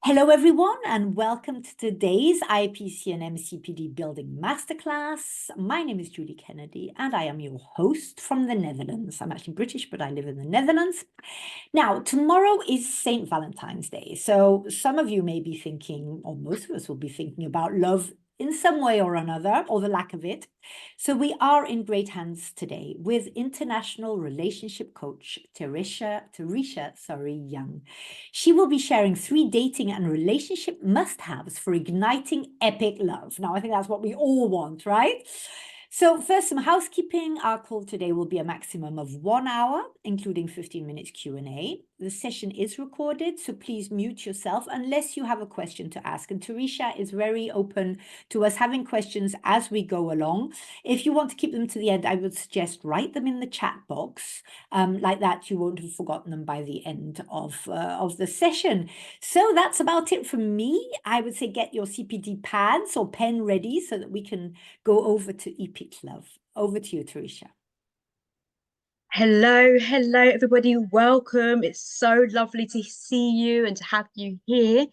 Hello, everyone, and welcome to today's IAPC&M CPD Building Masterclass. My name is Julie Kennedy, and I am your host from the Netherlands. I'm actually British, but I live in the Netherlands. Now, tomorrow is St. Valentine's Day. So some of you may be thinking, or most of us will be thinking about love in some way or another, or the lack of it. So we are in great hands today with international relationship coach Teresha Young. She will be sharing 3 dating and relationship must-haves for igniting epic love. Now, I think that's what we all want, right? So first, some housekeeping. Our call today will be a maximum of 1 hour, including 15 minutes Q&A. The session is recorded, so please mute yourself unless you have a question to ask. And Teresha is very open to us having questions as we go along. If you want to keep them to the end, I would suggest write them in the chat box. Like that, you won't have forgotten them by the end of the session. So that's about it from me. I would say get your CPD pads or pen ready so that we can go over to Epic Love. Over to you, Teresha. Hello, everybody. Welcome. It's so lovely to see you and to have you here.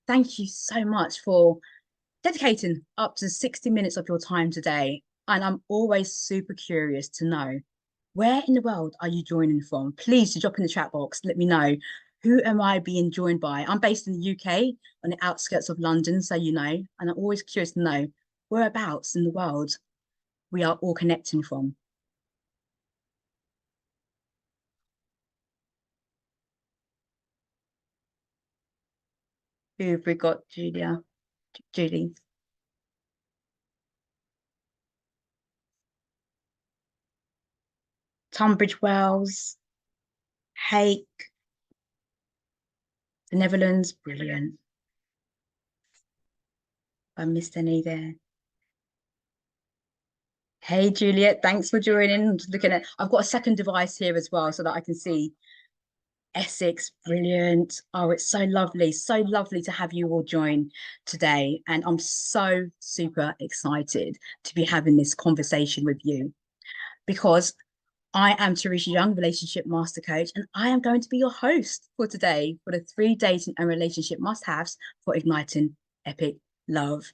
Thank you so much for dedicating up to 60 minutes of your time today. And I'm always super curious to know, where in the world are you joining from? Please drop in the chat box. Let me know. Who am I being joined by? I'm based in the UK on the outskirts of London, so you know, and I'm always curious to know whereabouts in the world we are all connecting from. Who have we got, Julie? Tunbridge Wells, Hague, the Netherlands, brilliant. I missed any there. Hey, Juliet, thanks for joining. Just looking at, I've got a second device here as well so that I can see Essex, brilliant. Oh, it's so lovely to have you all join today. And I'm so super excited to be having this conversation with you because I am Teresha Young, Relationship Master Coach, and I am going to be your host for today for the 3 dating and relationship must-haves for igniting epic love.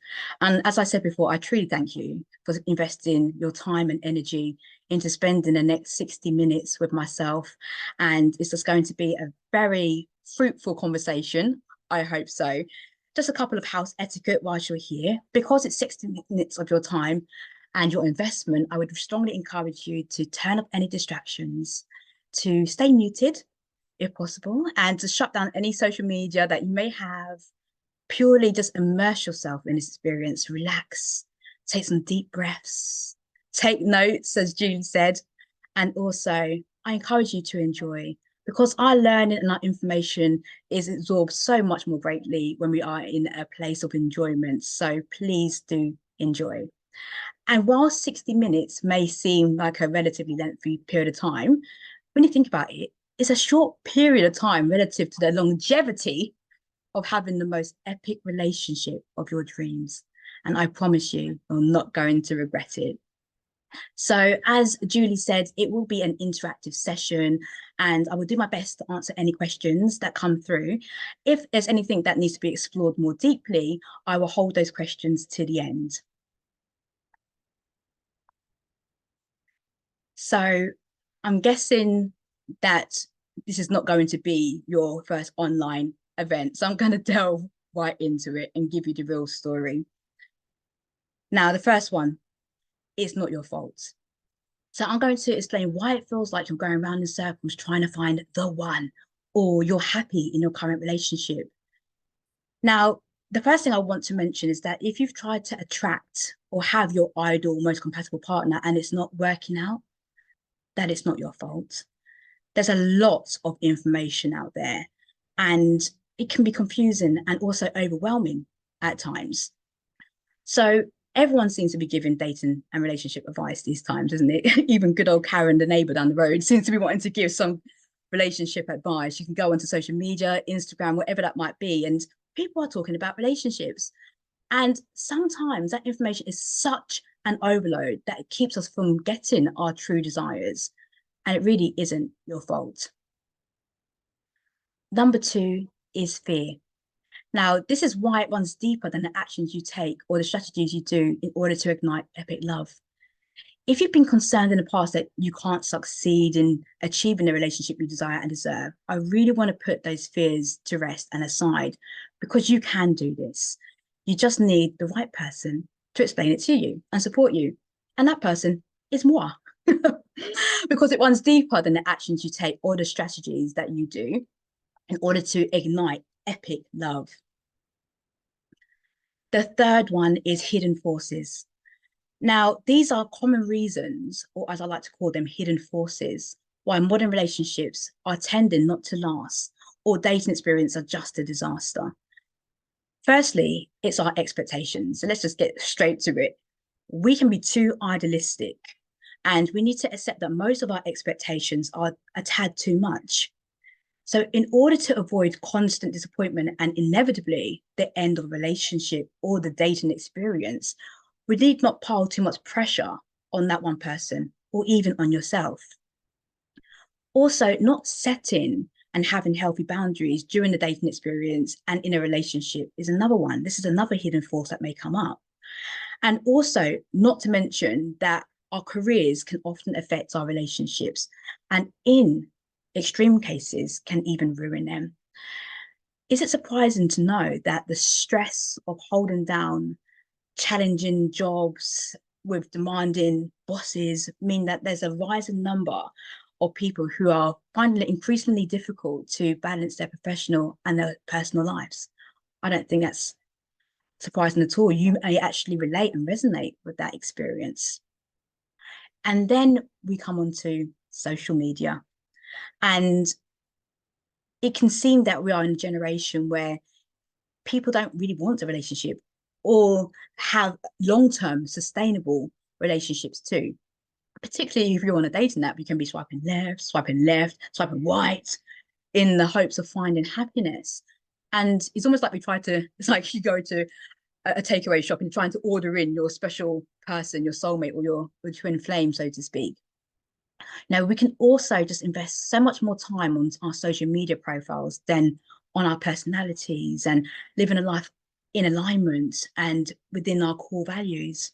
And as I said before, I truly thank you for investing your time and energy into spending the next 60 minutes with myself. And it's just going to be a very fruitful conversation. I hope so. Just a couple of house etiquette whilst you're here, because it's 60 minutes of your time and your investment. I would strongly encourage you to turn off any distractions, to stay muted if possible, and to shut down any social media that you may have. Purely just immerse yourself in this experience, relax, take some deep breaths, take notes, as Julie said. And also, I encourage you to enjoy, because our learning and our information is absorbed so much more greatly when we are in a place of enjoyment. So please do enjoy. And while 60 minutes may seem like a relatively lengthy period of time, when you think about it, it's a short period of time relative to the longevity of having the most epic relationship of your dreams. And I promise you, you're not going to regret it. So as Julie said, it will be an interactive session and I will do my best to answer any questions that come through. If there's anything that needs to be explored more deeply, I will hold those questions to the end. So I'm guessing that this is not going to be your first online event. So I'm going to delve right into it and give you the real story. Now, the first one, it's not your fault. So I'm going to explain why it feels like you're going around in circles trying to find the one, or you're happy in your current relationship. Now, the first thing I want to mention is that if you've tried to attract or have your ideal, most compatible partner and it's not working out, that it's not your fault. There's a lot of information out there and it can be confusing and also overwhelming at times. So everyone seems to be giving dating and relationship advice these times, isn't it? Even good old Karen, the neighbor down the road, seems to be wanting to give some relationship advice. You can go onto social media, Instagram, whatever that might be, and people are talking about relationships. And sometimes that information is such an overload that it keeps us from getting our true desires. And it really isn't your fault. Number 2 is fear. Now, this is why it runs deeper than the actions you take or the strategies you do in order to ignite epic love. If you've been concerned in the past that you can't succeed in achieving the relationship you desire and deserve, I really want to put those fears to rest and aside, because you can do this. You just need the right person to explain it to you and support you. And that person is moi. Because it runs deeper than the actions you take or the strategies that you do in order to ignite epic love. The third one is hidden forces. Now, these are common reasons, or as I like to call them, hidden forces, why modern relationships are tending not to last or dating experience are just a disaster. Firstly, it's our expectations. So let's just get straight to it. We can be too idealistic, and we need to accept that most of our expectations are a tad too much. So in order to avoid constant disappointment and inevitably the end of a relationship or the dating experience, we need not pile too much pressure on that one person or even on yourself. Also, not setting and having healthy boundaries during the dating experience and in a relationship is another one. This is another hidden force that may come up. And also, not to mention that our careers can often affect our relationships, and in extreme cases can even ruin them. Is it surprising to know that the stress of holding down challenging jobs with demanding bosses mean that there's a rising number of people who are finding it increasingly difficult to balance their professional and their personal lives? I don't think that's surprising at all. You may actually relate and resonate with that experience. And then we come on to social media. And it can seem that we are in a generation where people don't really want a relationship or have long-term sustainable relationships too. Particularly if you're on a dating app, you can be swiping left, swiping right in the hopes of finding happiness. And it's almost like it's like you go to a takeaway shop and trying to order in your special person, your soulmate, or your twin flame, so to speak. Now, we can also just invest so much more time on our social media profiles than on our personalities and living a life in alignment and within our core values.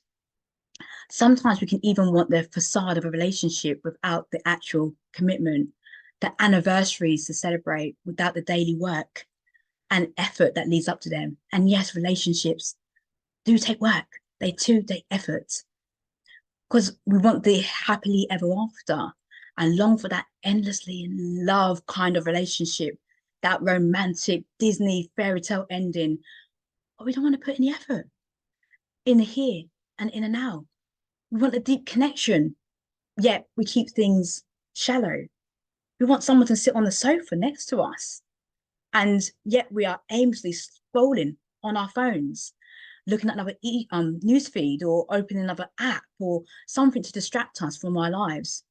Sometimes we can even want the facade of a relationship without the actual commitment, the anniversaries to celebrate without the daily work and effort that leads up to them. And yes, relationships do take work. They too take effort, because we want the happily ever after and long for that endlessly in love kind of relationship, that romantic Disney fairy tale ending. But we don't want to put any effort in the here and in the now. We want a deep connection, yet we keep things shallow. We want someone to sit on the sofa next to us, and yet we are aimlessly scrolling on our phones, looking at another news feed or opening another app or something to distract us from our lives.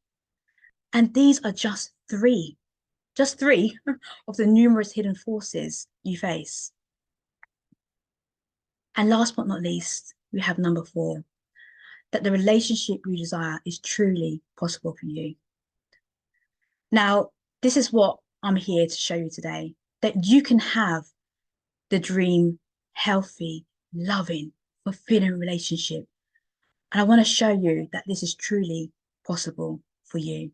And these are just three of the numerous hidden forces you face. And last but not least, we have number 4, that the relationship you desire is truly possible for you. Now, this is what I'm here to show you today, that you can have the dream, healthy, loving, fulfilling relationship. And I want to show you that this is truly possible for you.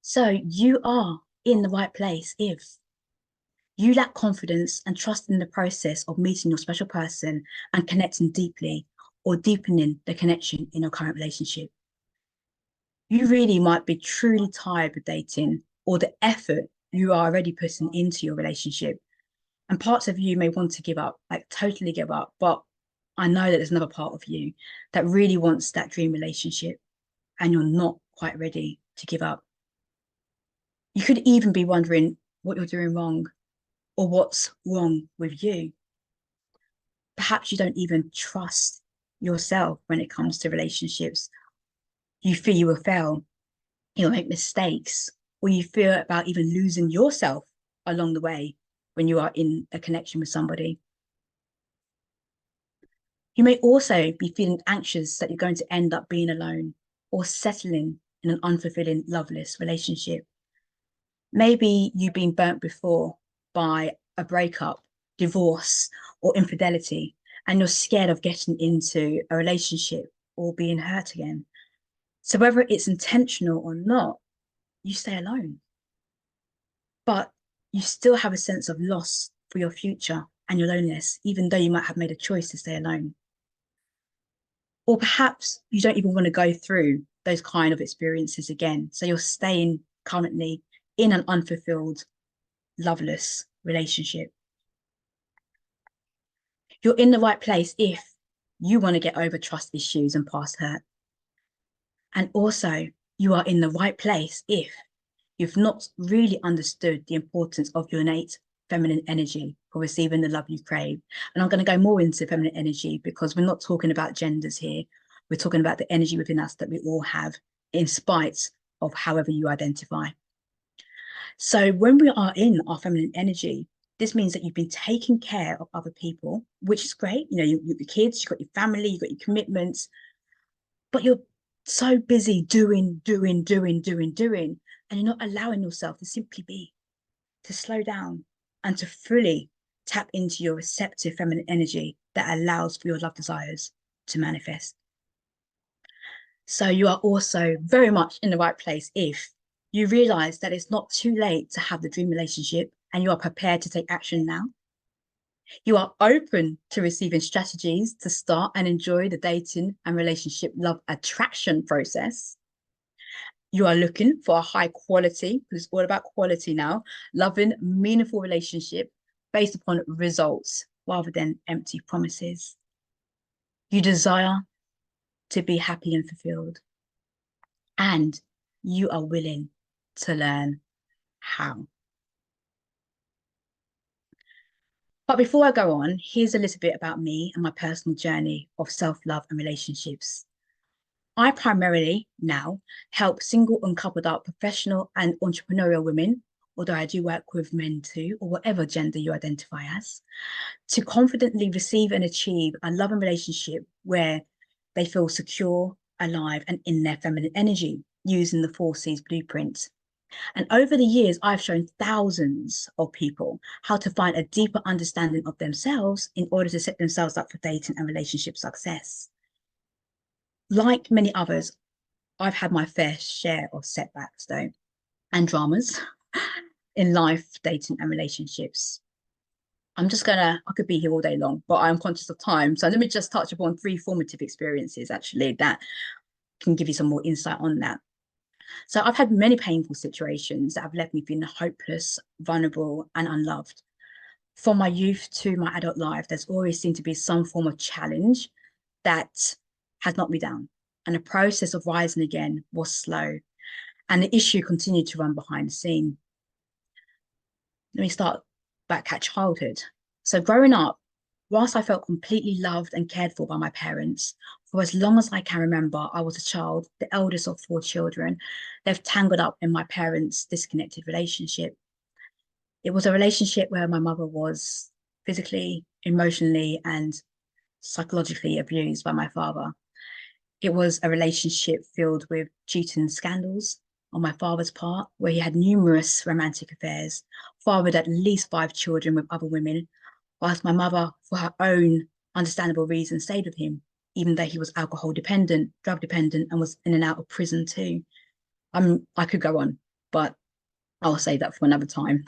So you are in the right place if you lack confidence and trust in the process of meeting your special person and connecting deeply or deepening the connection in your current relationship. You really might be truly tired of dating or the effort you are already putting into your relationship. And parts of you may want to give up, like totally give up. But I know that there's another part of you that really wants that dream relationship and you're not quite ready to give up. You could even be wondering what you're doing wrong or what's wrong with you. Perhaps you don't even trust yourself when it comes to relationships. You fear you will fail, you'll make mistakes, or you fear about even losing yourself along the way when you are in a connection with somebody. You may also be feeling anxious that you're going to end up being alone or settling in an unfulfilling, loveless relationship. Maybe you've been burnt before by a breakup, divorce, or infidelity, and you're scared of getting into a relationship or being hurt again. So whether it's intentional or not, you stay alone. But you still have a sense of loss for your future and your loneliness, even though you might have made a choice to stay alone. Or perhaps you don't even want to go through those kind of experiences again. So you're staying currently in an unfulfilled, loveless relationship. You're in the right place if you want to get over trust issues and past hurt. And also, you are in the right place if you've not really understood the importance of your innate feminine energy for receiving the love you crave. And I'm going to go more into feminine energy because we're not talking about genders here. We're talking about the energy within us that we all have, in spite of however you identify. So when we are in our feminine energy, this means that you've been taking care of other people, which is great. You know, you've got kids, you've got your family, you've got your commitments, but you're so busy doing, and you're not allowing yourself to simply be, to slow down and to fully tap into your receptive feminine energy that allows for your love desires to manifest. So you are also very much in the right place if you realize that it's not too late to have the dream relationship and you are prepared to take action now. You are open to receiving strategies to start and enjoy the dating and relationship love attraction process. You are looking for a high quality, because it's all about quality now, loving, meaningful relationship based upon results rather than empty promises. You desire to be happy and fulfilled. And you are willing to learn how. But before I go on, here's a little bit about me and my personal journey of self-love and relationships. I primarily now help single and coupled up professional and entrepreneurial women, although I do work with men too, or whatever gender you identify as, to confidently receive and achieve a love and relationship where they feel secure, alive, and in their feminine energy, using the 4Cs blueprint. And over the years, I've shown thousands of people how to find a deeper understanding of themselves in order to set themselves up for dating and relationship success. Like many others, I've had my fair share of setbacks though, and dramas in life, dating and relationships. I could be here all day long, but I'm conscious of time. So let me just touch upon 3 formative experiences actually that can give you some more insight on that. So I've had many painful situations that have left me feeling hopeless, vulnerable, and unloved. From my youth to my adult life, there's always seemed to be some form of challenge that has knocked me down. And the process of rising again was slow. And the issue continued to run behind the scene. Let me start back at childhood. So growing up, whilst I felt completely loved and cared for by my parents, for as long as I can remember, I was a child, the eldest of 4 children, left tangled up in my parents' disconnected relationship. It was a relationship where my mother was physically, emotionally, and psychologically abused by my father. It was a relationship filled with cheating scandals on my father's part, where he had numerous romantic affairs, fathered at least 5 children with other women, whilst my mother, for her own understandable reasons, stayed with him, even though he was alcohol dependent, drug dependent, and was in and out of prison too. I could go on, but I'll save that for another time.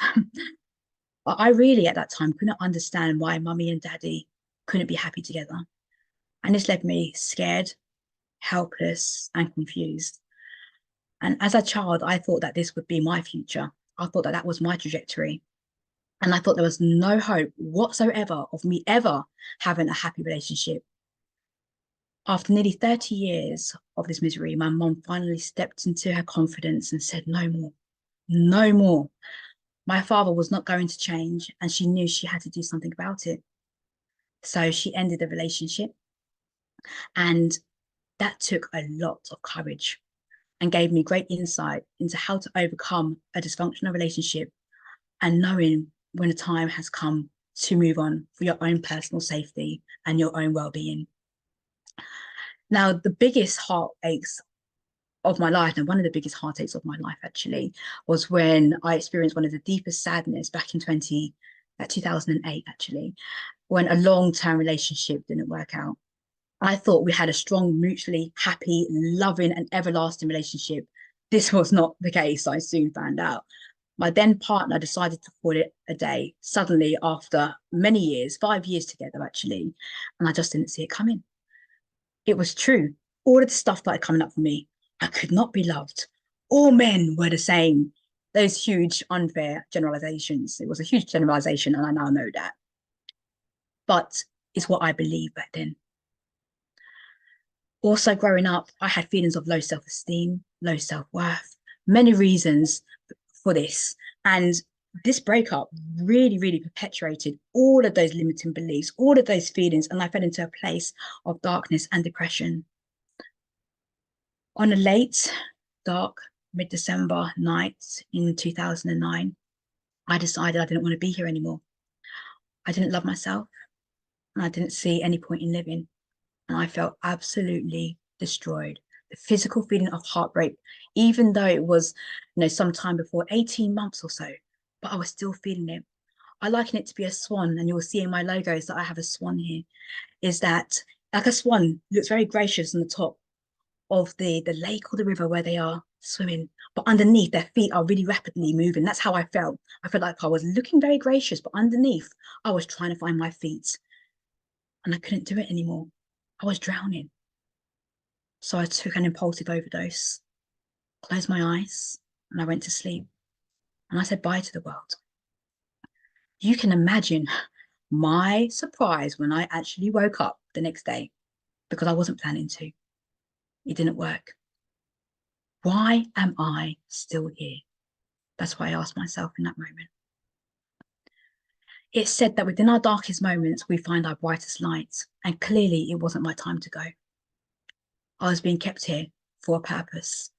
I really, at that time, couldn't understand why mummy and daddy couldn't be happy together. And this left me scared, helpless, and confused. And as a child, I thought that this would be my future. I thought that that was my trajectory. And I thought there was no hope whatsoever of me ever having a happy relationship. After nearly 30 years of this misery, my mum finally stepped into her confidence and said, no more, no more. My father was not going to change, and she knew she had to do something about it. So she ended the relationship. And that took a lot of courage and gave me great insight into how to overcome a dysfunctional relationship and knowing when the time has come to move on for your own personal safety and your own well-being. Now, the biggest heartaches of my life, and one of the biggest heartaches of my life actually, was when I experienced one of the deepest sadness back in 2008 actually, when a long-term relationship didn't work out. I thought we had a strong, mutually happy, loving, and everlasting relationship. This was not the case, I soon found out. My then partner decided to call it a day suddenly after many years, 5 years together actually, and I just didn't see it coming. It was true. All of the stuff started coming up for me. I could not be loved. All men were the same. Those huge, unfair generalizations. It was a huge generalization, and I now know that. But it's what I believed back then. Also, growing up, I had feelings of low self-esteem, low self-worth, many reasons for this. And this breakup really, really perpetuated all of those limiting beliefs, all of those feelings, and I fell into a place of darkness and depression. On a late, dark, mid-December night in 2009, I decided I didn't want to be here anymore. I didn't love myself, and I didn't see any point in living. And I felt absolutely destroyed. The physical feeling of heartbreak, even though it was, sometime before 18 months or so, but I was still feeling it. I liken it to be a swan, and you'll see in my logos that I have a swan here, is that like a swan looks very gracious on the top of the lake or the river where they are swimming, but underneath their feet are really rapidly moving. That's how I felt. I felt like I was looking very gracious, but underneath I was trying to find my feet, and I couldn't do it anymore. I was drowning. So I took an impulsive overdose, closed my eyes, and I went to sleep. And I said bye to the world. You can imagine my surprise when I actually woke up the next day, because I wasn't planning to. It didn't work. Why am I still here? That's what I asked myself in that moment. It's said that within our darkest moments, we find our brightest light. And clearly it wasn't my time to go. I was being kept here for a purpose.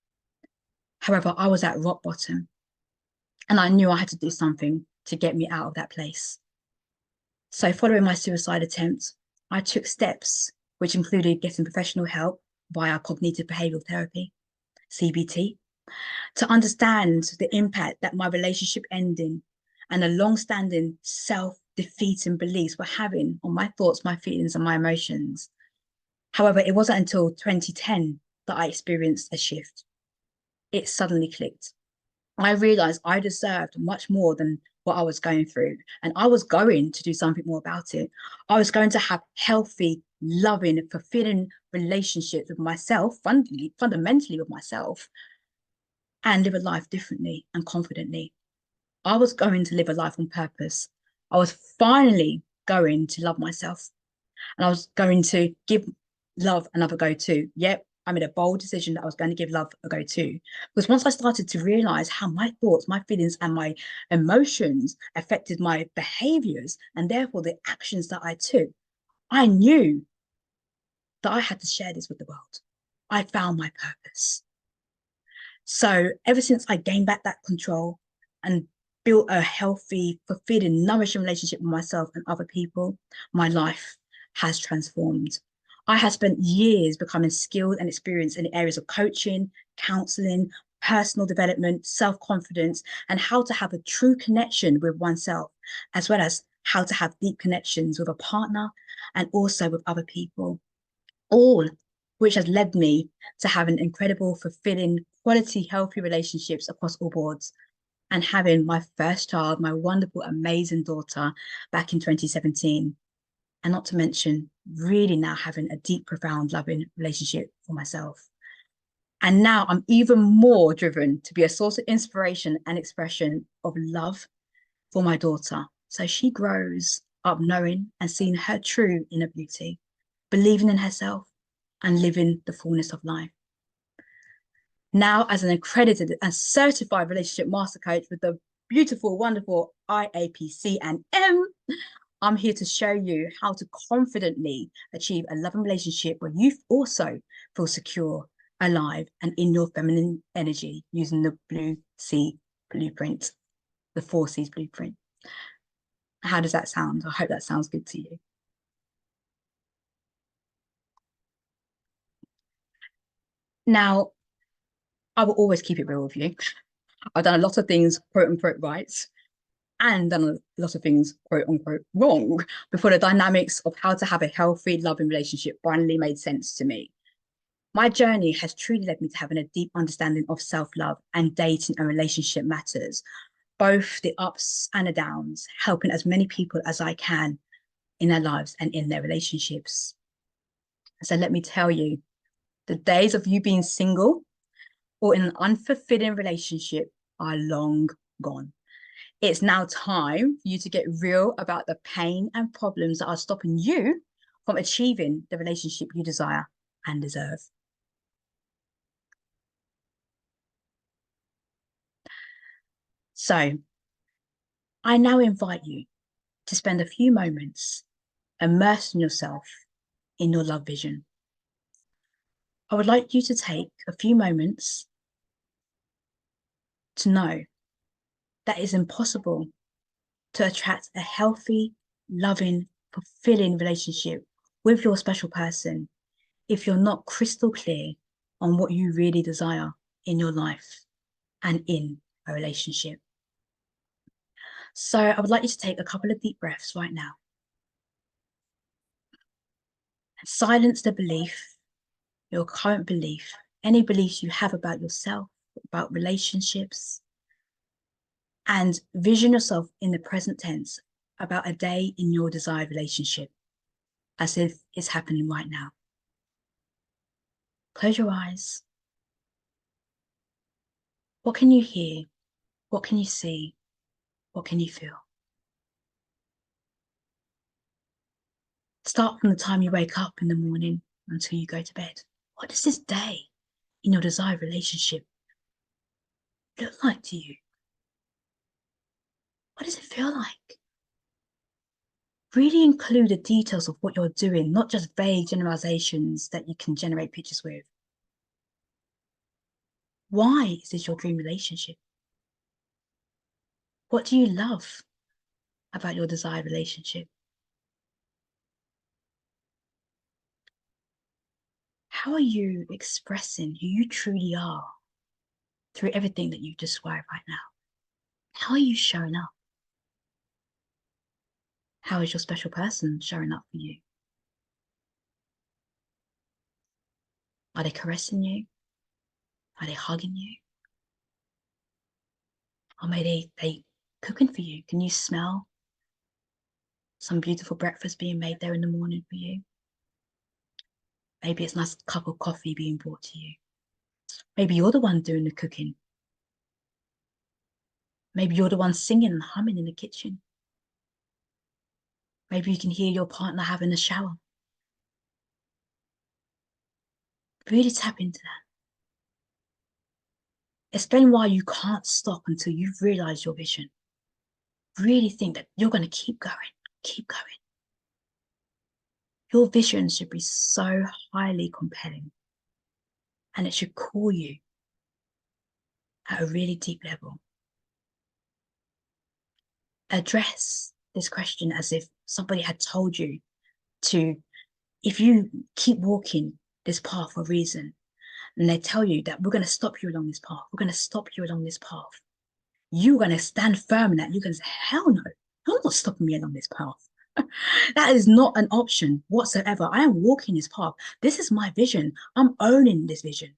However, I was at rock bottom, and I knew I had to do something to get me out of that place. So following my suicide attempt, I took steps, which included getting professional help via cognitive behavioral therapy, CBT, to understand the impact that my relationship ending and the long-standing self-defeating beliefs were having on my thoughts, my feelings, and my emotions. However, it wasn't until 2010 that I experienced a shift. It suddenly clicked. I realized I deserved much more than what I was going through, and I was going to do something more about it. I was going to have healthy, loving, fulfilling relationships with myself, fundamentally with myself, and live a life differently and confidently. I was going to live a life on purpose. I was finally going to love myself, and I was going to give love another go too. Yep, I made a bold decision that I was going to give love a go too. Because once I started to realize how my thoughts, my feelings, and my emotions affected my behaviors, and therefore the actions that I took, I knew that I had to share this with the world. I found my purpose. So ever since I gained back that control and built a healthy, fulfilling, nourishing relationship with myself and other people, my life has transformed. I have spent years becoming skilled and experienced in the areas of coaching, counseling, personal development, self-confidence, and how to have a true connection with oneself, as well as how to have deep connections with a partner and also with other people, all which has led me to having incredible, fulfilling, quality, healthy relationships across all boards, and having my first child, my wonderful, amazing daughter, back in 2017. And not to mention, really now having a deep, profound, loving relationship for myself. And now I'm even more driven to be a source of inspiration and expression of love for my daughter. So she grows up knowing and seeing her true inner beauty, believing in herself, and living the fullness of life. Now, as an accredited and certified relationship master coach with the beautiful, wonderful IAPC&M, I'm here to show you how to confidently achieve a loving relationship where you also feel secure, alive, and in your feminine energy using the Blue Sea Blueprint, the 4Cs Blueprint. How does that sound? I hope that sounds good to you. Now, I will always keep it real with you. I've done a lot of things, quote unquote, right, and done a lot of things, quote unquote, wrong before the dynamics of how to have a healthy, loving relationship finally made sense to me. My journey has truly led me to having a deep understanding of self-love and dating and relationship matters, both the ups and the downs, helping as many people as I can in their lives and in their relationships. So let me tell you, the days of you being single or in an unfulfilling relationship are long gone. It's now time for you to get real about the pain and problems that are stopping you from achieving the relationship you desire and deserve. So I now invite you to spend a few moments immersing yourself in your love vision. I would like you to take a few moments to know that it's impossible to attract a healthy, loving, fulfilling relationship with your special person if you're not crystal clear on what you really desire in your life and in a relationship. So I would like you to take a couple of deep breaths right now. Silence the belief, your current belief, any beliefs you have about yourself, about relationships, and vision yourself in the present tense about a day in your desired relationship as if it's happening right now. Close your eyes. What can you hear? What can you see? What can you feel? Start from the time you wake up in the morning until you go to bed. What does this day in your desired relationship look like to you? What does it feel like? Really include the details of what you're doing, not just vague generalizations that you can generate pictures with. Why is this your dream relationship? What do you love about your desired relationship? How are you expressing who you truly are through everything that you've described right now? How are you showing up? How is your special person showing up for you? Are they caressing you? Are they hugging you? Or maybe they cooking for you? Can you smell some beautiful breakfast being made there in the morning for you? Maybe it's a nice cup of coffee being brought to you. Maybe you're the one doing the cooking. Maybe you're the one singing and humming in the kitchen. Maybe you can hear your partner having a shower. Really tap into that. Explain why you can't stop until you've realized your vision. Really think that you're going to keep going, keep going. Your vision should be so highly compelling and it should call you at a really deep level. Address this question as if somebody had told you to, if you keep walking this path for a reason, and they tell you that we're going to stop you along this path, we're going to stop you along this path, you're going to stand firm in that. You're going to say, hell no, you're not stopping me along this path. That is not an option whatsoever. I am walking this path. This is my vision. I'm owning this vision.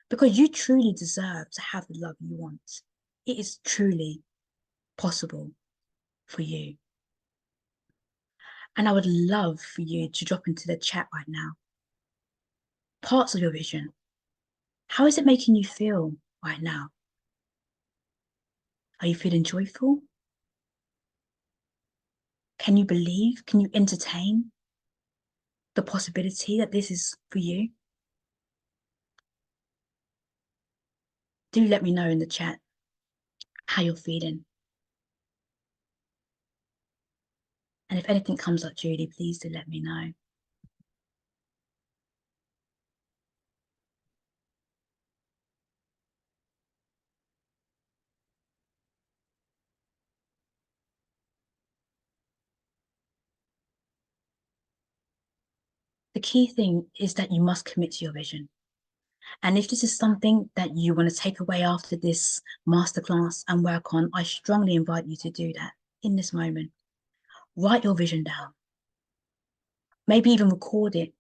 Because you truly deserve to have the love you want. It is truly possible for you. And I would love for you to drop into the chat right now parts of your vision. How is it making you feel right now? Are you feeling joyful? Can you believe? Can you entertain the possibility that this is for you? Do let me know in the chat how you're feeling. And if anything comes up, Judy, please do let me know. The key thing is that you must commit to your vision. And if this is something that you want to take away after this masterclass and work on, I strongly invite you to do that in this moment. Write your vision down. Maybe even record it.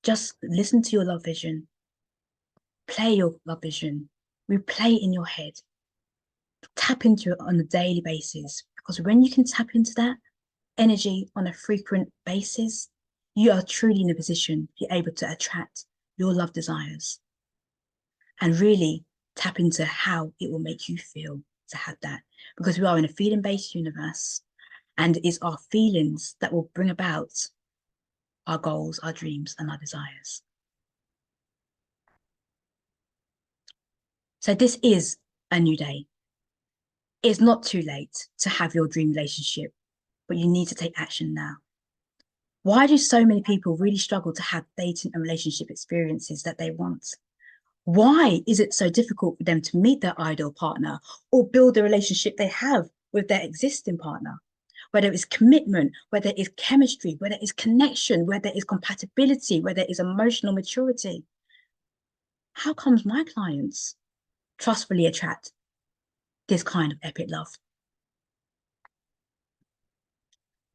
Just listen to your love vision. Play your love vision. Replay it in your head. Tap into it on a daily basis, because when you can tap into that energy on a frequent basis, you are truly in a position to be able to attract your love desires and really tap into how it will make you feel to have that, because we are in a feeling-based universe, and it's our feelings that will bring about our goals, our dreams, and our desires. So this is a new day. It's not too late to have your dream relationship, but you need to take action now. Why do so many people really struggle to have dating and relationship experiences that they want? Why is it so difficult for them to meet their ideal partner or build the relationship they have with their existing partner? Whether it's commitment, whether it's chemistry, whether it's connection, whether it's compatibility, whether it's emotional maturity. How comes my clients trustfully attract this kind of epic love?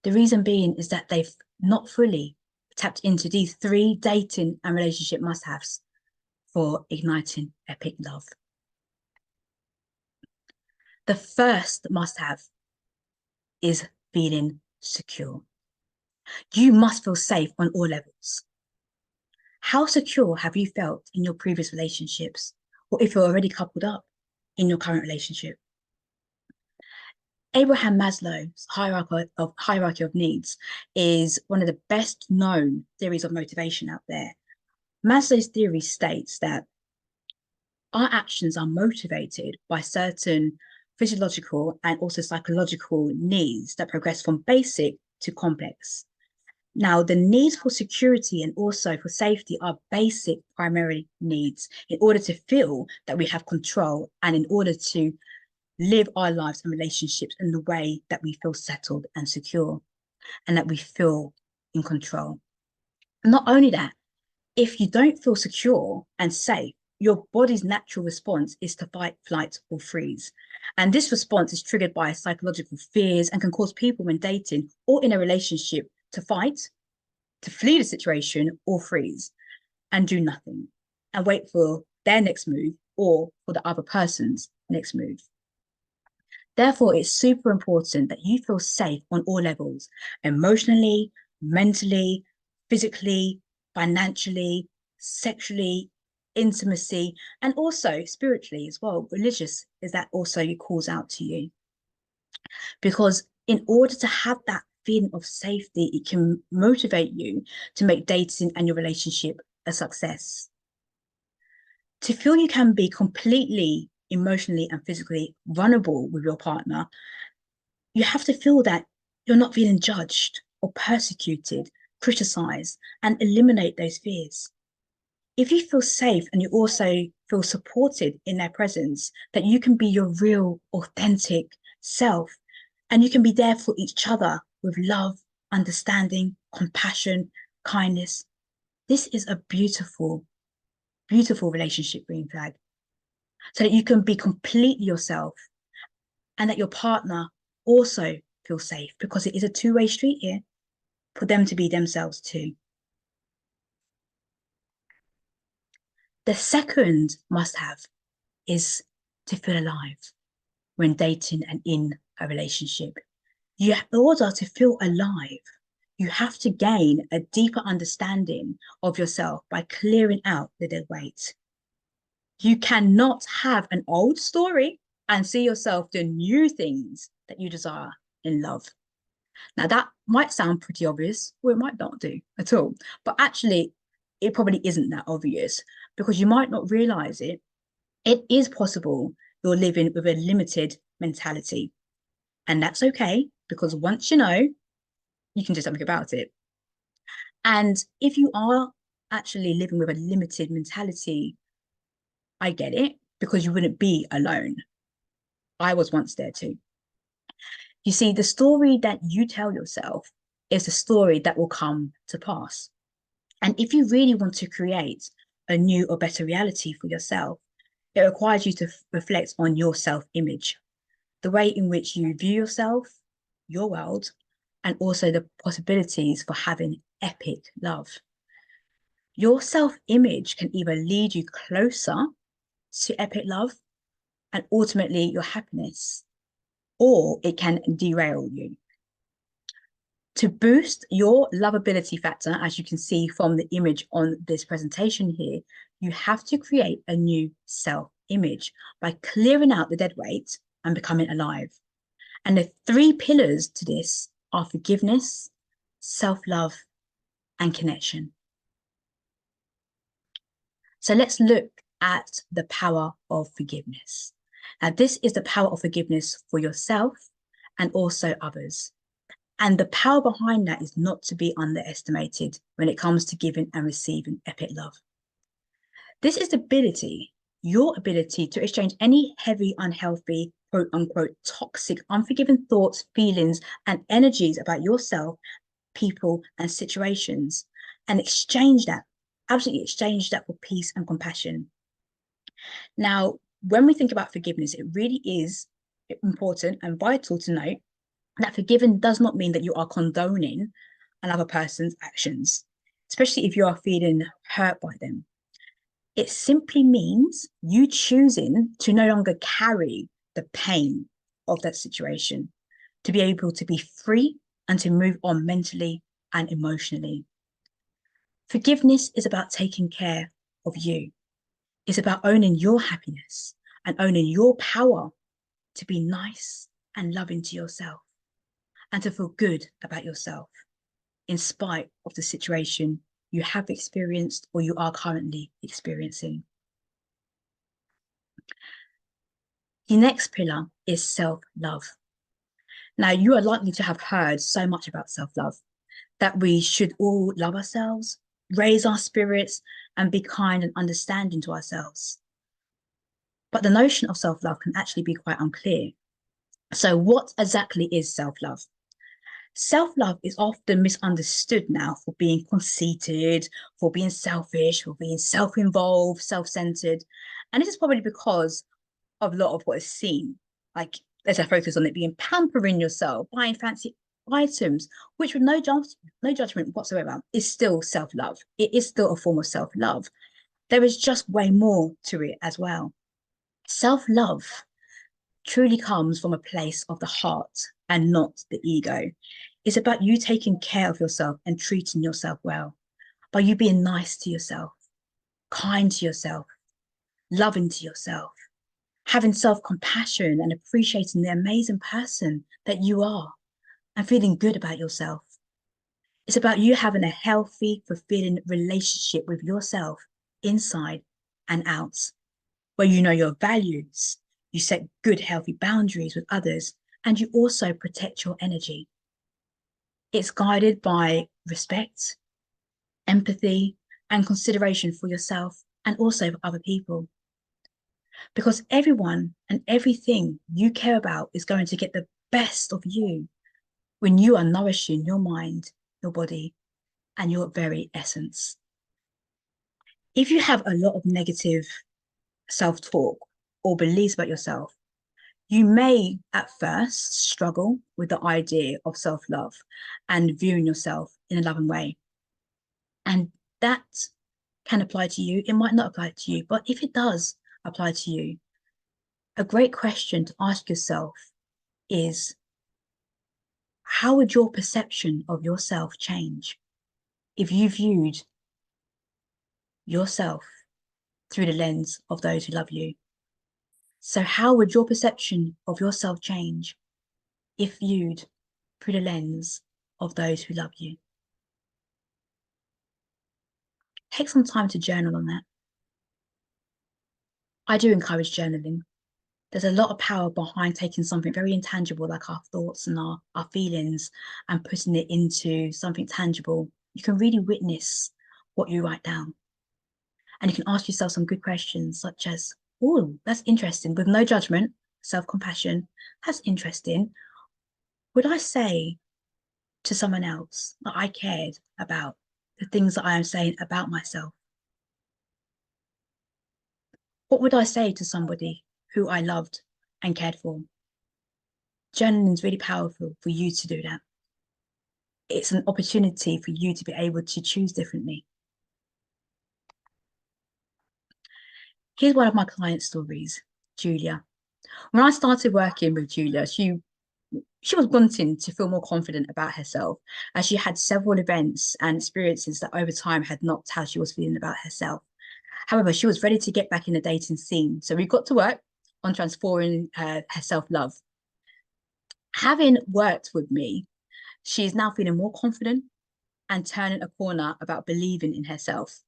The reason being is that they've not fully tapped into these 3 dating and relationship must-haves for igniting epic love. The first must-have is feeling secure. You must feel safe on all levels. How secure have you felt in your previous relationships, or if you're already coupled up in your current relationship? Abraham Maslow's hierarchy of needs is one of the best known theories of motivation out there. Maslow's theory states that our actions are motivated by certain physiological and also psychological needs that progress from basic to complex. Now, the needs for security and also for safety are basic primary needs in order to feel that we have control and in order to live our lives and relationships in the way that we feel settled and secure and that we feel in control. Not only that, if you don't feel secure and safe, your body's natural response is to fight, flight, or freeze. And this response is triggered by psychological fears and can cause people when dating or in a relationship to fight, to flee the situation, or freeze and do nothing and wait for their next move or for the other person's next move. Therefore, it's super important that you feel safe on all levels, emotionally, mentally, physically, financially, sexually, intimacy, and also spiritually as well. Religious is that also calls out to you. Because in order to have that feeling of safety, it can motivate you to make dating and your relationship a success. To feel you can be completely emotionally and physically vulnerable with your partner, you have to feel that you're not feeling judged or persecuted, criticized, and eliminate those fears. If you feel safe and you also feel supported in their presence, that you can be your real, authentic self, and you can be there for each other with love, understanding, compassion, kindness. This is a beautiful, beautiful relationship green flag. So that you can be completely yourself and that your partner also feels safe, because it is a two-way street here for them to be themselves too. The second must-have is to feel alive when dating and in a relationship. In order to feel alive, you have to gain a deeper understanding of yourself by clearing out the dead weight. You cannot have an old story and see yourself doing new things that you desire in love. Now, that might sound pretty obvious, or it might not do at all. But actually, it probably isn't that obvious, because you might not realize it. It is possible you're living with a limited mentality. And that's okay, because once you know, you can do something about it. And if you are actually living with a limited mentality, I get it, because you wouldn't be alone. I was once there too. You see, the story that you tell yourself is the story that will come to pass. And if you really want to create a new or better reality for yourself, it requires you to reflect on your self-image, the way in which you view yourself, your world, and also the possibilities for having epic love. Your self-image can either lead you closer to epic love and ultimately your happiness, or it can derail you. To boost your lovability factor, as you can see from the image on this presentation here, you have to create a new self-image by clearing out the dead weight and becoming alive. And the 3 pillars to this are forgiveness, self-love, and connection. So let's look at the power of forgiveness. Now, this is the power of forgiveness for yourself and also others. And the power behind that is not to be underestimated when it comes to giving and receiving epic love. This is the ability, your ability to exchange any heavy, unhealthy, quote unquote, toxic, unforgiving thoughts, feelings, and energies about yourself, people, and situations, and exchange that, absolutely exchange that for peace and compassion. Now, when we think about forgiveness, it really is important and vital to note that forgiving does not mean that you are condoning another person's actions, especially if you are feeling hurt by them. It simply means you choosing to no longer carry the pain of that situation, to be able to be free and to move on mentally and emotionally. Forgiveness is about taking care of you. It's about owning your happiness and owning your power to be nice and loving to yourself, and to feel good about yourself in spite of the situation you have experienced or you are currently experiencing. The next pillar is self-love. Now, you are likely to have heard so much about self-love, that we should all love ourselves, raise our spirits, and be kind and understanding to ourselves. But the notion of self-love can actually be quite unclear. So what exactly is self-love? Self-love is often misunderstood now for being conceited, for being selfish, for being self-involved, self-centered. And this is probably because of a lot of what is seen. Like, there's a focus on it being pampering yourself, buying fancy items, which with no judgment whatsoever is still self-love. It is still a form of self-love. There is just way more to it as well. Self-love truly comes from a place of the heart and not the ego. It's about you taking care of yourself and treating yourself well, by you being nice to yourself, kind to yourself, loving to yourself, having self-compassion and appreciating the amazing person that you are and feeling good about yourself. It's about you having a healthy, fulfilling relationship with yourself inside and out, where you know your values, you set good, healthy boundaries with others, and you also protect your energy. It's guided by respect, empathy, and consideration for yourself and also for other people. Because everyone and everything you care about is going to get the best of you when you are nourishing your mind, your body, and your very essence. If you have a lot of negative self-talk or beliefs about yourself, you may at first struggle with the idea of self-love and viewing yourself in a loving way. And that can apply to you. It might not apply to you, but if it does apply to you, a great question to ask yourself is, how would your perception of yourself change if you viewed yourself through the lens of those who love you? So how would your perception of yourself change if viewed through the lens of those who love you? Take some time to journal on that. I do encourage journaling. There's a lot of power behind taking something very intangible like our thoughts and our feelings and putting it into something tangible. You can really witness what you write down. And you can ask yourself some good questions such as, oh, that's interesting, with no judgment, self-compassion. That's interesting. Would I say to someone else that I cared about the things that I am saying about myself? What would I say to somebody who I loved and cared for? Journaling is really powerful for you to do that. It's an opportunity for you to be able to choose differently. Here's one of my client stories, Julia. When I started working with Julia, she was wanting to feel more confident about herself, as she had several events and experiences that over time had knocked how she was feeling about herself. However, she was ready to get back in the dating scene. So we got to work on transforming her self-love. Having worked with me, she is now feeling more confident and turning a corner about believing in herself.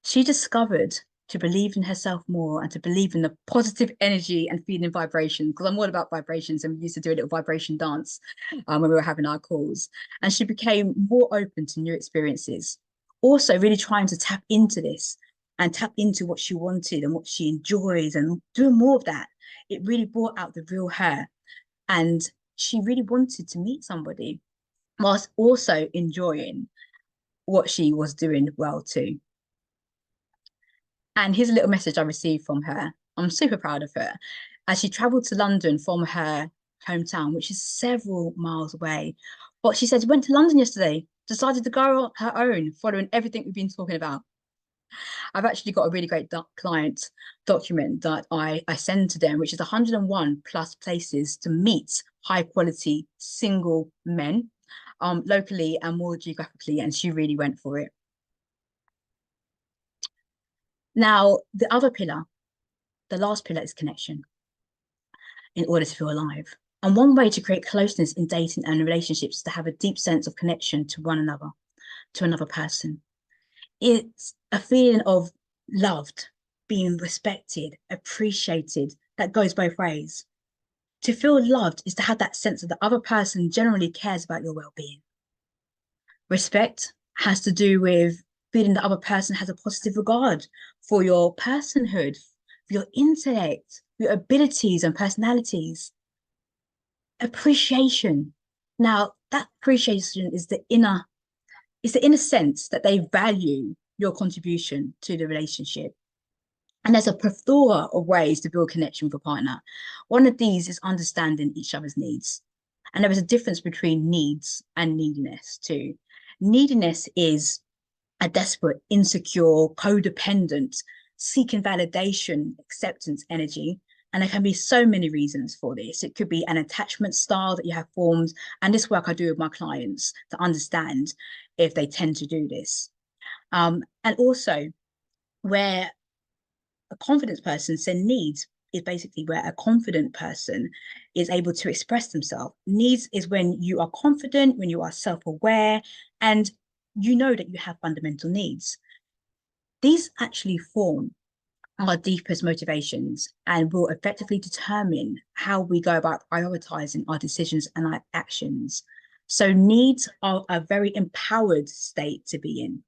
She discovered to believe in herself more and to believe in the positive energy and feeling vibrations, because I'm all about vibrations, and we used to do a little vibration dance when we were having our calls. And she became more open to new experiences, also really trying to tap into this and tap into what she wanted and what she enjoys and doing more of that. It really brought out the real her, and she really wanted to meet somebody whilst also enjoying what she was doing well too. And here's a little message I received from her. I'm super proud of her. As she traveled to London from her hometown, which is several miles away. But she said she went to London yesterday, decided to go on her own, following everything we've been talking about. I've actually got a really great client document that I send to them, which is 101 plus places to meet high quality single men, locally and more geographically, and she really went for it. Now, the other pillar, the last pillar, is connection in order to feel alive. And one way to create closeness in dating and relationships is to have a deep sense of connection to one another, to another person. It's a feeling of loved, being respected, appreciated, that goes both ways. To feel loved is to have that sense that the other person generally cares about your well-being. Respect has to do with feeling the other person has a positive regard for your personhood, for your intellect, your abilities and personalities. Appreciation. Now, that appreciation is the inner sense that they value your contribution to the relationship. And there's a plethora of ways to build connection with a partner. One of these is understanding each other's needs. And there is a difference between needs and neediness too. Neediness is a desperate, insecure, codependent, seeking validation, acceptance energy. And there can be so many reasons for this. It could be an attachment style that you have formed. And this work I do with my clients to understand if they tend to do this. And also where a confident person said needs is basically where a confident person is able to express themselves. Needs is when you are confident, when you are self-aware, and you know that you have fundamental needs. These actually form our deepest motivations and will effectively determine how we go about prioritizing our decisions and our actions. So needs are a very empowered state to be in.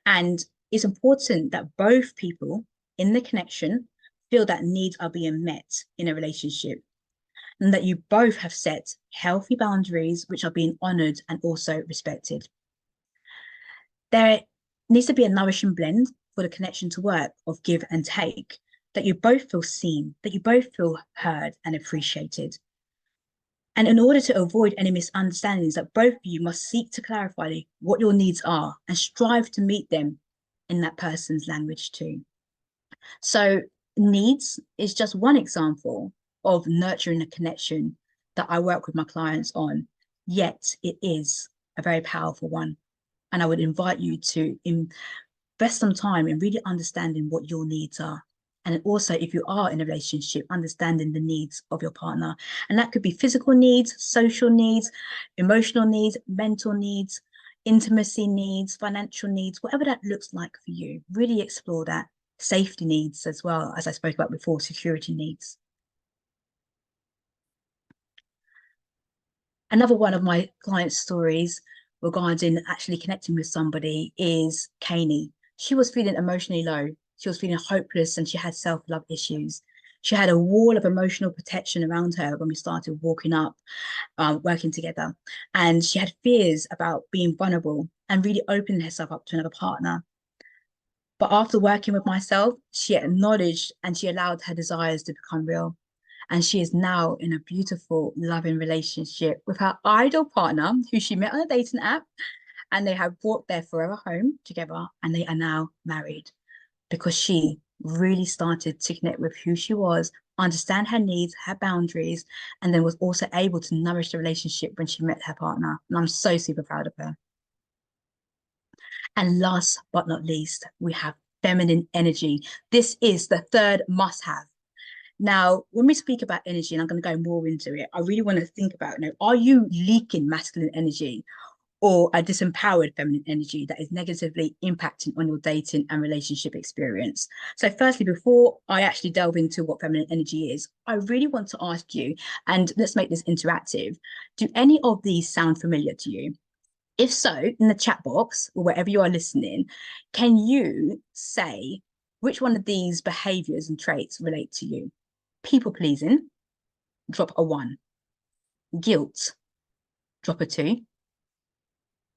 And it's important that both people in the connection feel that needs are being met in a relationship, and that you both have set healthy boundaries which are being honored and also respected. There needs to be a nourishing blend for the connection to work of give and take, that you both feel seen, that you both feel heard and appreciated. And in order to avoid any misunderstandings, that both of you must seek to clarify what your needs are and strive to meet them in that person's language too. So needs is just one example of nurturing a connection that I work with my clients on, yet it is a very powerful one. And I would invite you to invest some time in really understanding what your needs are. And also, if you are in a relationship, understanding the needs of your partner. And that could be physical needs, social needs, emotional needs, mental needs, intimacy needs, financial needs, whatever that looks like for you. Really explore that. Safety needs as well, as I spoke about before, security needs. Another one of my clients' stories regarding actually connecting with somebody is Kanie. She was feeling emotionally low. She was feeling hopeless and she had self-love issues. She had a wall of emotional protection around her when we started walking up, working together. And she had fears about being vulnerable and really opening herself up to another partner. But after working with myself, she acknowledged and she allowed her desires to become real. And she is now in a beautiful, loving relationship with her ideal partner, who she met on a dating app. And they have brought their forever home together, and they are now married because she really started to connect with who she was, understand her needs, her boundaries, and then was also able to nourish the relationship when she met her partner. And I'm so super proud of her. And last but not least, we have feminine energy. This is the third must have. Now, when we speak about energy, and I'm going to go more into it, I really want to think about, are you leaking masculine energy or a disempowered feminine energy that is negatively impacting on your dating and relationship experience? So firstly, before I actually delve into what feminine energy is, I really want to ask you, and let's make this interactive, do any of these sound familiar to you? If so, in the chat box or wherever you are listening, can you say which one of these behaviors and traits relate to you? People pleasing, drop a 1. Guilt, drop a 2.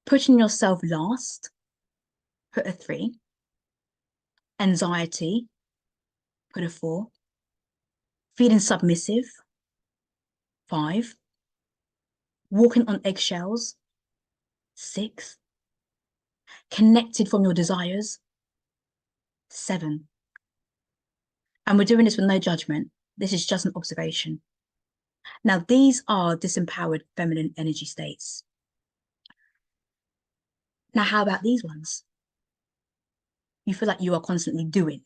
Putting yourself last, put a 3. Anxiety, put a 4. Feeling submissive, 5. Walking on eggshells, 6. Connected from your desires, 7. And we're doing this with no judgment. This is just an observation. Now, these are disempowered feminine energy states. Now, how about these ones? You feel like you are constantly doing.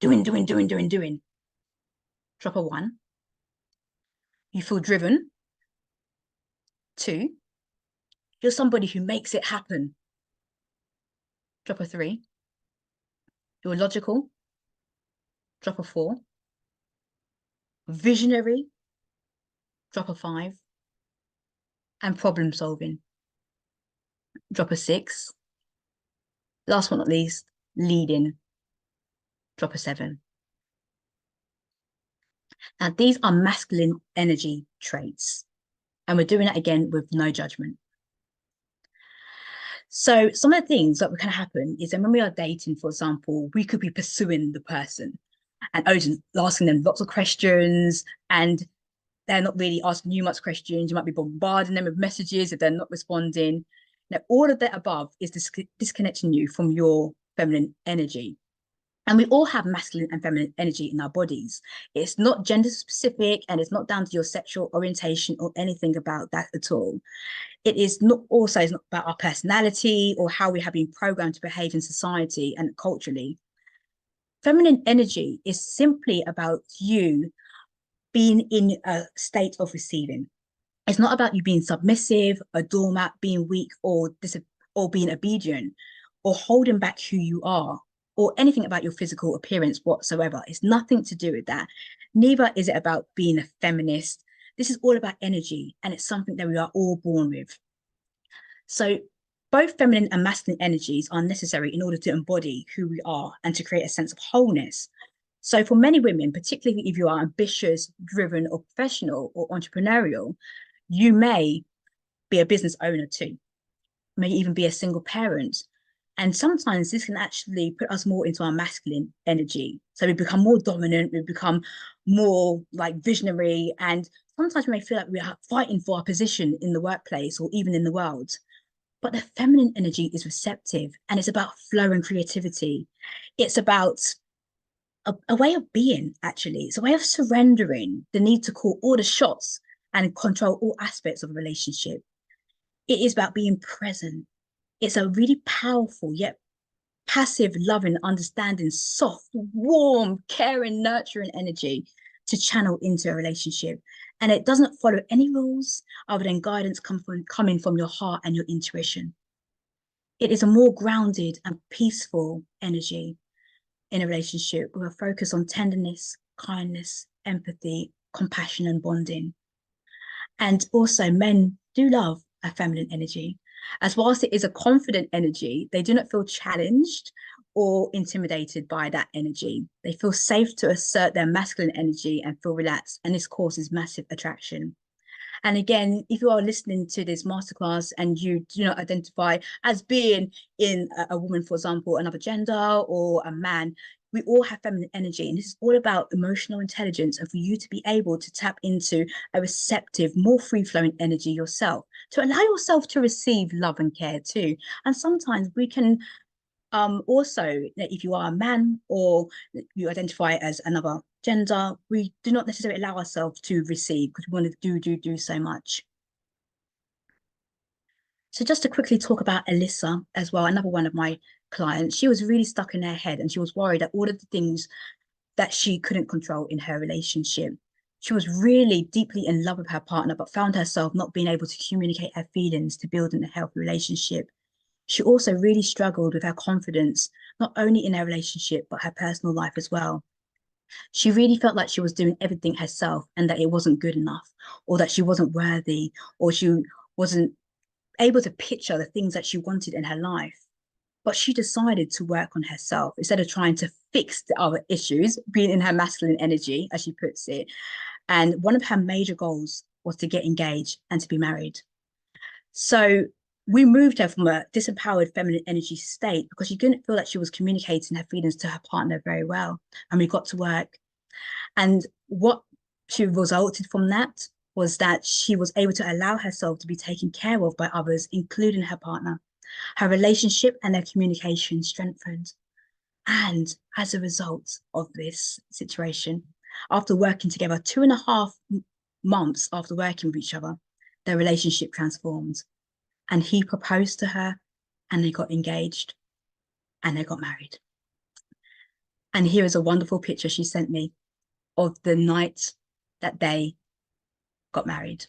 Drop a 1. You feel driven. 2. You're somebody who makes it happen. Drop a 3. You're logical. Drop a 4. Visionary. Drop a 5. And problem solving. Drop a 6. Last but not least, leading. Drop a 7. Now, these are masculine energy traits. And we're doing that again with no judgment. So some of the things that can happen is that when we are dating, for example, we could be pursuing the person and asking them lots of questions, and they're not really asking you much questions. You might be bombarding them with messages if they're not responding. Now, all of that above is disconnecting you from your feminine energy. And we all have masculine and feminine energy in our bodies. It's not gender specific, and it's not down to your sexual orientation or anything about that at all. It is not also it's not about our personality or how we have been programmed to behave in society and culturally. Feminine energy is simply about you being in a state of receiving. It's not about you being submissive, a doormat, being weak, or being obedient, or holding back who you are, or anything about your physical appearance whatsoever. It's nothing to do with that. Neither is it about being a feminist. This is all about energy, and it's something that we are all born with. So both feminine and masculine energies are necessary in order to embody who we are and to create a sense of wholeness. So for many women, particularly if you are ambitious, driven, or professional or entrepreneurial, you may be a business owner too, may even be a single parent. And sometimes this can actually put us more into our masculine energy. So we become more dominant, we become more like visionary, and sometimes we may feel like we are fighting for our position in the workplace or even in the world. But the feminine energy is receptive, and it's about flow and creativity. It's about a way of being, actually. It's a way of surrendering the need to call all the shots and control all aspects of a relationship. It is about being present. It's a really powerful yet passive, loving, understanding, soft, warm, caring, nurturing energy to channel into a relationship. And it doesn't follow any rules other than guidance coming from your heart and your intuition. It is a more grounded and peaceful energy in a relationship with a focus on tenderness, kindness, empathy, compassion, and bonding. And also, men do love a feminine energy. As whilst it is a confident energy, they do not feel challenged or intimidated by that energy. They feel safe to assert their masculine energy and feel relaxed, and this causes massive attraction. And again, if you are listening to this masterclass and you do not identify as being in a woman, for example, another gender or a man, we all have feminine energy, and this is all about emotional intelligence, and for you to be able to tap into a receptive, more free-flowing energy yourself, to allow yourself to receive love and care too. And sometimes we can also, if you are a man or you identify as another gender, we do not necessarily allow ourselves to receive because we want to do so much. So just to quickly talk about Alyssa as well, another one of my clients, she was really stuck in her head and she was worried that all of the things that she couldn't control in her relationship. She was really deeply in love with her partner, but found herself not being able to communicate her feelings to build a healthy relationship. She also really struggled with her confidence, not only in her relationship, but her personal life as well. She really felt like she was doing everything herself and that it wasn't good enough, or that she wasn't worthy, or she wasn't able to picture the things that she wanted in her life. But she decided to work on herself instead of trying to fix the other issues, being in her masculine energy, as she puts it. And one of her major goals was to get engaged and to be married. So we moved her from a disempowered feminine energy state because she didn't feel that she was communicating her feelings to her partner very well. And we got to work. And what she resulted from that was that she was able to allow herself to be taken care of by others, including her partner. Her relationship and their communication strengthened. And as a result of this situation, after working together 2.5 months after working with each other, their relationship transformed. And he proposed to her and they got engaged and they got married. And here is a wonderful picture she sent me of the night that they got married.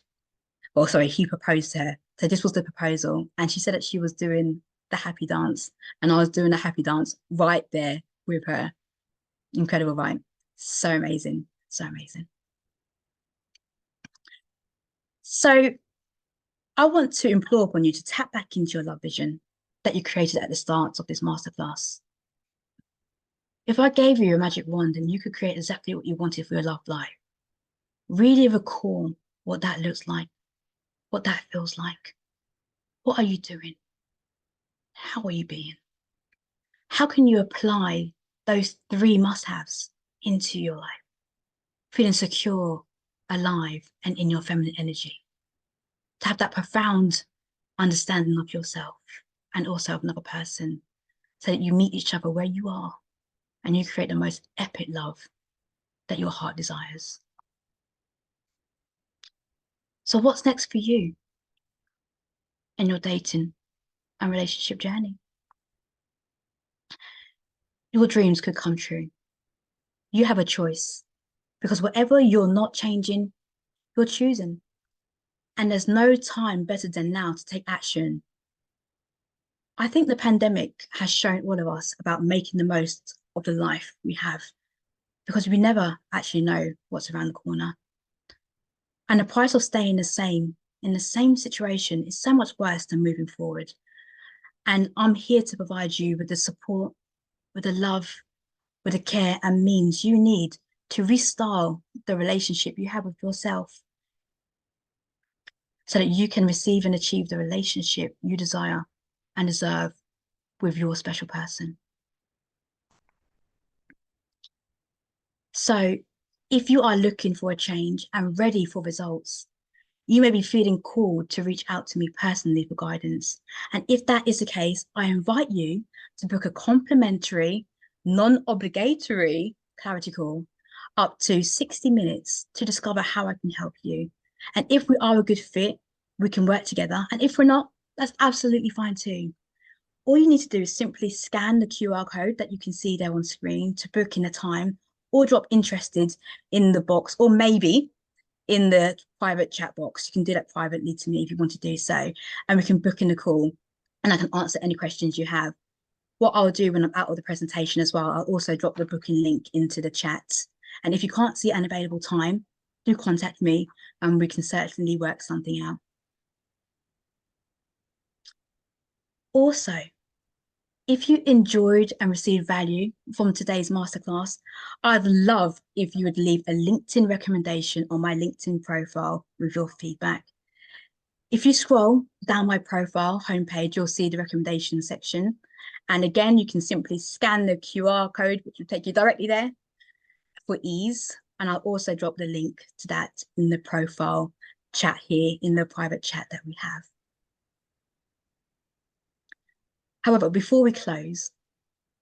Well, sorry, he proposed to her. So this was the proposal. And she said that she was doing the happy dance. And I was doing the happy dance right there with her. Incredible, right? So amazing. So amazing. So I want to implore upon you to tap back into your love vision that you created at the start of this masterclass. If I gave you a magic wand and you could create exactly what you wanted for your love life, really recall what that looks like, what that feels like. What are you doing? How are you being? How can you apply those 3 must-haves into your life? Feeling secure, alive, and in your feminine energy. To have that profound understanding of yourself and also of another person so that you meet each other where you are and you create the most epic love that your heart desires. So what's next for you in your dating and relationship journey? Your dreams could come true. You have a choice because whatever you're not changing, you're choosing. And there's no time better than now to take action. I think the pandemic has shown all of us about making the most of the life we have because we never actually know what's around the corner. And the price of staying the same in the same situation is so much worse than moving forward. And I'm here to provide you with the support, with the love, with the care and means you need to restyle the relationship you have with yourself so that you can receive and achieve the relationship you desire and deserve with your special person. So if you are looking for a change and ready for results, you may be feeling called to reach out to me personally for guidance. And if that is the case, I invite you to book a complimentary, non-obligatory clarity call up to 60 minutes to discover how I can help you. And if we are a good fit, we can work together. And if we're not, that's absolutely fine too. All you need to do is simply scan the QR code that you can see there on screen to book in a time or drop interested in the box, or maybe in the private chat box. You can do that privately to me if you want to do so, and we can book in a call and I can answer any questions you have. What I'll do when I'm out of the presentation as well, I'll also drop the booking link into the chat. And if you can't see an available time, do contact me and we can certainly work something out. Also, If you enjoyed and received value from today's masterclass, I'd love if you would leave a LinkedIn recommendation on my LinkedIn profile with your feedback. If you scroll down my profile homepage, you'll see the recommendation section. And again, you can simply scan the QR code, which will take you directly there for ease. And I'll also drop the link to that in the profile chat here, in the private chat that we have. However, before we close,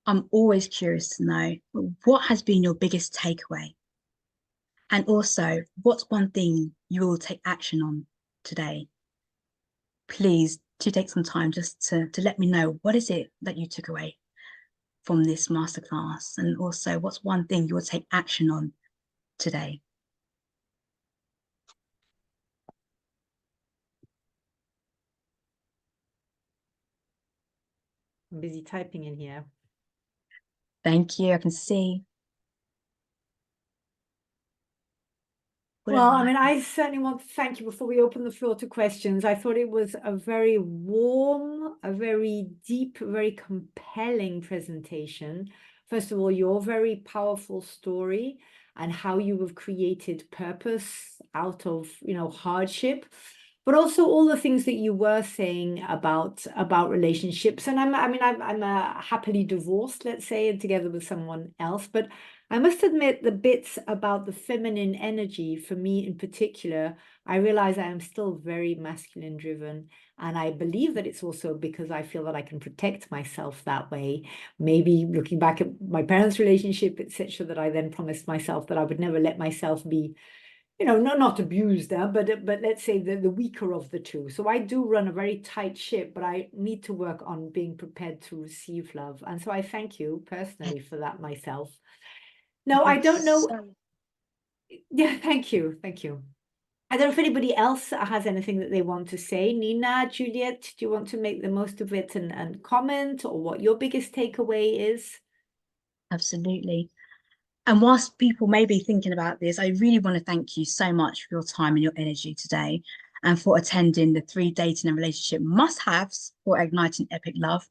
I'm always curious to know, what has been your biggest takeaway? And also, what's one thing you will take action on today? Please do take some time just to let me know, what is it that you took away from this masterclass? And also, what's one thing you will take action on today? I'm busy typing in here. Thank you. I can see. Well, I mean, I certainly want to thank you before we open the floor to questions. I thought it was a very warm, a very deep, very compelling presentation. First of all, your very powerful story and how you have created purpose out of, hardship, but also all the things that you were saying about relationships. And I'm happily divorced, let's say, and together with someone else, but I must admit, the bits about the feminine energy, for me in particular, I realize I am still very masculine driven. And I believe that it's also because I feel that I can protect myself that way. Maybe looking back at my parents' relationship, etc., that I then promised myself that I would never let myself be, not abused, but let's say the weaker of the two. So I do run a very tight ship, but I need to work on being prepared to receive love. And so I thank you personally for that myself. No, I don't know. Yeah, thank you. Thank you. I don't know if anybody else has anything that they want to say. Nina, Juliet, do you want to make the most of it and comment, or what your biggest takeaway is? Absolutely. And whilst people may be thinking about this, I really want to thank you so much for your time and your energy today, and for attending the 3 dating and relationship must-haves for igniting epic love.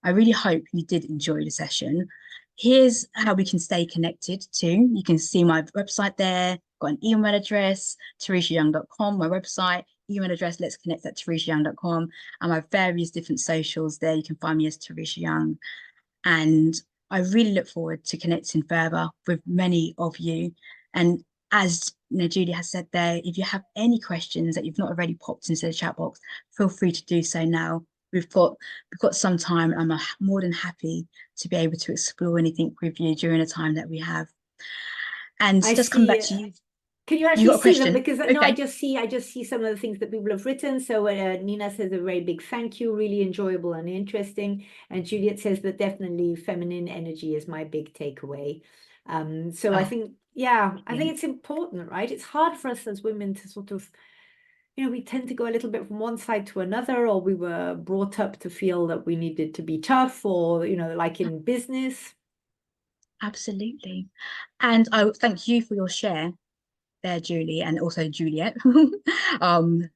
I really hope you did enjoy the session. Here's how we can stay connected too. You can see my website there, got an email address, tereshayoung.com, my website, email address, let's connect at tereshayoung.com, and my various different socials there. You can find me as Teresha Young. And I really look forward to connecting further with many of you. And as Julie has said there, if you have any questions that you've not already popped into the chat box, feel free to do so now. We've got some time. I'm more than happy to be able to explore anything with you during the time that we have. And I just come back see. to you. Can you You actually got a see them? question? Because no, I Okay. just see some of the things that people have written. So Nina says a very big thank you, really enjoyable and interesting. And Juliet says that definitely feminine energy is my big takeaway. So I Oh, think, yeah, I think brilliant. it's important, right? It's hard for us as women to sort of, we tend to go a little bit from one side to another, or we were brought up to feel that we needed to be tough, or, like in business. Absolutely. And I thank you for your share there, Julie, and also Juliet. It's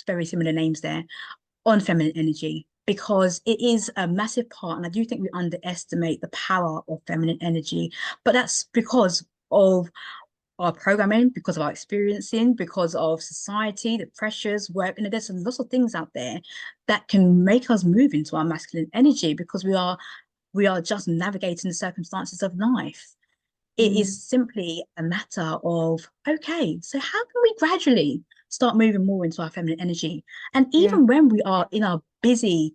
very similar names there, on feminine energy, because it is a massive part. And I do think we underestimate the power of feminine energy, but that's because of our programming, because of our experiencing, because of society, the pressures, work, and there's lots of things out there that can make us move into our masculine energy, because we are just navigating the circumstances of life. It Mm, is simply a matter of, okay, so how can we gradually start moving more into our feminine energy? And yeah, even when we are in our busy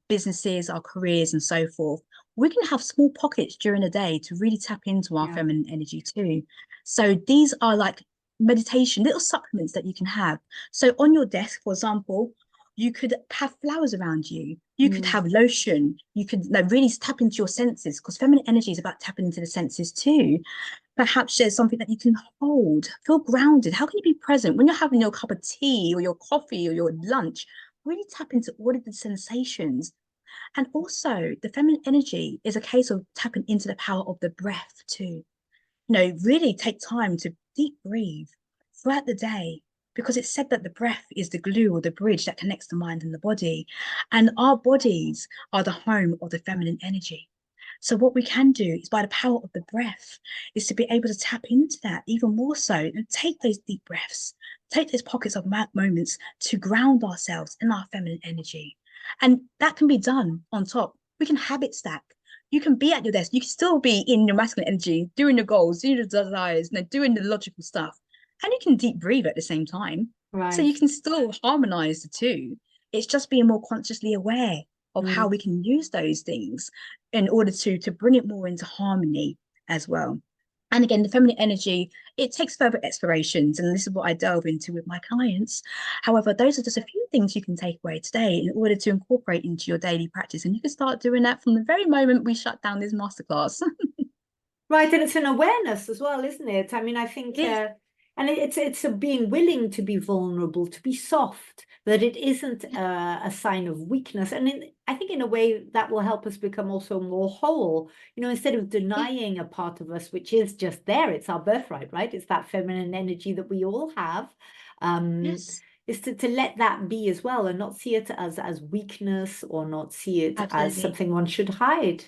businesses, our careers, and so forth, we can have small pockets during the day to really tap into our yeah, feminine energy too. So these are like meditation, little supplements that you can have. So on your desk, for example, you could have flowers around you. You could mm, have lotion. You could like really tap into your senses, because feminine energy is about tapping into the senses too. Perhaps there's something that you can hold, feel grounded. How can you be present when you're having your cup of tea or your coffee or your lunch? Really tap into all of the sensations. And also, the feminine energy is a case of tapping into the power of the breath too. Really take time to deep breathe throughout the day. because it's said that the breath is the glue or the bridge that connects the mind and the body. And our bodies are the home of the feminine energy. So what we can do is, by the power of the breath, is to be able to tap into that even more so and take those deep breaths, take those pockets of moments to ground ourselves in our feminine energy. And that can be done on top. We can habit stack. You can be at your desk. You can still be in your masculine energy, doing your goals, doing your desires, doing the logical stuff. And you can deep breathe at the same time. So Right. you can still harmonize the two. It's just being more consciously aware of how we can use those things in order to bring it more into harmony as well. And again, the feminine energy, it takes further explorations, and this is what I delve into with my clients. However, those are just a few things you can take away today in order to incorporate into your daily practice. And you can start doing that from the very moment we shut down this masterclass. Right, and it's an awareness as well, isn't it? I mean, I think, Yes, and it's a being willing to be vulnerable, to be soft, that it isn't a sign of weakness. And I think in a way that will help us become also more whole. You know, instead of yes, denying a part of us, which is just there, it's our birthright, right? It's that feminine energy that we all have. Um, yes, is to let that be as well and not see it as weakness or not see it as absolutely. something one should hide.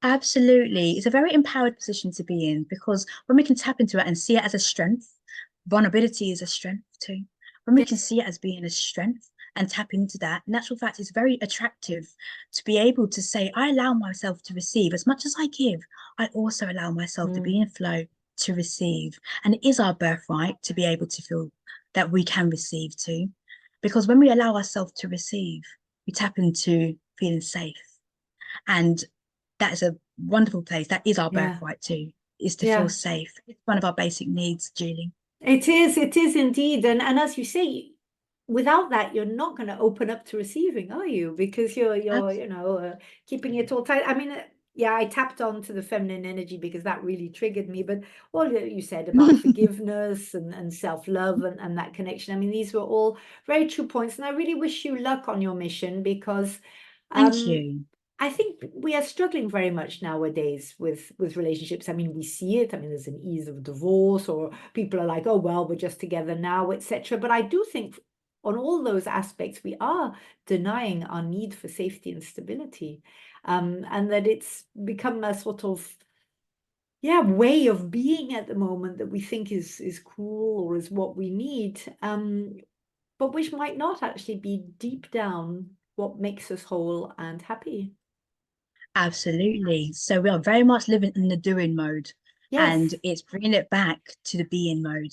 Absolutely. It's a very empowered position to be in, because when we can tap into it and see it as a strength, vulnerability is a strength too. When we can see it as being a strength and tap into that, in actual fact, it's very attractive to be able to say, I allow myself to receive as much as I give. I also allow myself to be Mm, in flow to receive. And it is our birthright to be able to feel that we can receive too. Because when we allow ourselves to receive, we tap into feeling safe. And that is a wonderful place. That is our yeah, birthright too, is to feel yeah. safe. It's one of our basic needs, Julie. It is indeed. And as you say, without that, you're not going to open up to receiving, are you? Because you're, keeping it all tight. I mean, yeah, I tapped on to the feminine energy because that really triggered me. But all that you said about forgiveness and self-love and that connection, I mean, these were all very true points. And I really wish you luck on your mission because Thank um you. I think we are struggling very much nowadays with relationships. I mean, we see it. I mean, there's an ease of divorce, or people are like, "Oh, well, we're just together now," etc. But I do think on all those aspects, we are denying our need for safety and stability, and that it's become a sort of way of being at the moment that we think is cool or is what we need, but which might not actually be deep down what makes us whole and happy. Absolutely. So we are very much living in the doing mode, and Yes. it's bringing it back to the being mode.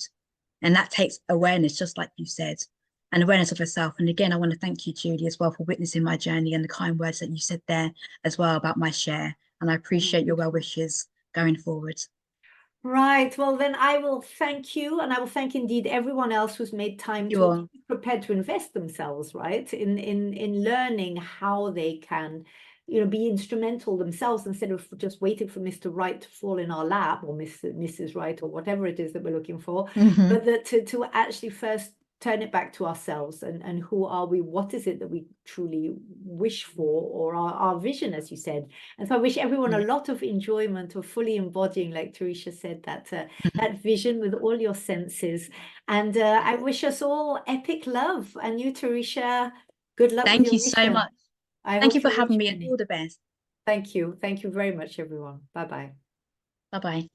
And that takes awareness, just like you said, and awareness of yourself. And again, I want to thank you, Julie, as well, for witnessing my journey and the kind words that you said there as well about my share. And I Oh, appreciate your well beautiful. wishes going forward. Right. Well, then I will thank you, and I will thank indeed everyone else who's made time to You're, be prepared to invest themselves, right, in learning how they can, be instrumental themselves instead of just waiting for Mr. Right to fall in our lap or Mrs. Right or whatever it is that we're looking for, Mhm. but that to actually first turn it back to ourselves and who are we? What is it that we truly wish for, or our vision, as you said. And so I wish everyone a Yeah. lot of enjoyment of fully embodying, like Teresha said, that vision with all your senses. And I wish us all epic love. And you, Teresha, good luck with Thank your you so mission. much. I Thank you hope for you having reach me, and many. all the best. Thank you. Thank you very much, everyone. Bye bye. Bye bye.